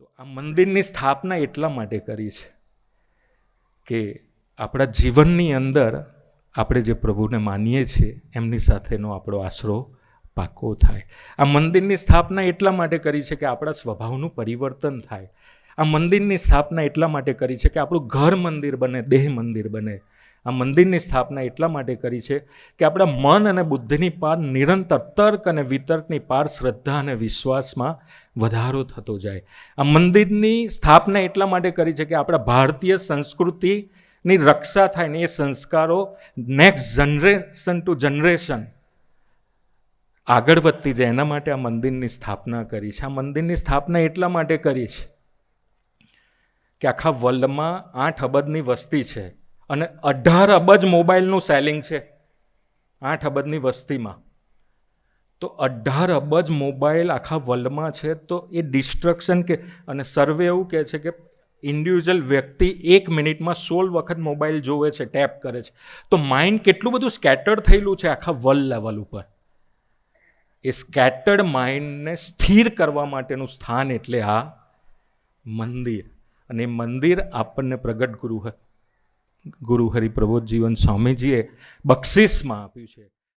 તો આ મંદિરની સ્થાપના એટલા માટે કરી છે કે આપણા જીવનની અંદર આપણે જે પ્રભુને માનીએ છીએ એમની સાથેનો આપણો આશરો પાકો થાય. આ મંદિરની સ્થાપના એટલા માટે કરી છે કે આપણા સ્વભાવનું પરિવર્તન થાય. આ મંદિરની સ્થાપના એટલા માટે કરી છે કે આપણું ઘર મંદિર બને, દેહ મંદિર બને. આ મંદિરની સ્થાપના એટલા માટે કરી છે કે આપણા મન અને બુદ્ધિની પાર નિરંતર તર્ક અને વિતર્કની પાર શ્રદ્ધા અને વિશ્વાસમાં વધારો થતો જાય. આ મંદિરની સ્થાપના એટલા માટે કરી છે કે આપણા ભારતીય સંસ્કૃતિની રક્ષા થાય ને એ સંસ્કારો નેક્સ્ટ જનરેશન ટુ જનરેશન આગળ વધતી જાય. એના માટે આ મંદિરની સ્થાપના કરી છે. આ મંદિરની સ્થાપના એટલા માટે કરી છે કે આખા વર્લ્ડમાં 8 અબજની વસ્તી છે અને 18 અબજ મોબાઈલનું સેલિંગ છે 8 અબજની વસ્તીમાં. તો 18 અબજ મોબાઈલ આખા વર્લ્ડમાં છે. તો એ ડિસ્ટ્રક્શન કે અને સર્વે એવું કહે છે કે ઇન્ડિવિજ્યુઅલ વ્યક્તિ 1 મિનિટમાં 16 વખત મોબાઈલ જોવે છે, ટેપ કરે છે. તો માઇન્ડ કેટલું બધું સ્કેટર્ડ થયેલું છે આખા વર્લ્ડ લેવલ ઉપર. એ સ્કેટર્ડ માઇન્ડને સ્થિર કરવા માટેનું સ્થાન એટલે આ મંદિર. અને એ મંદિર આપણને પ્રગટ ગુરુ હરિપ્રબોધ જીવન સ્વામીજીએ બક્ષિસમાં આપ્યું છે.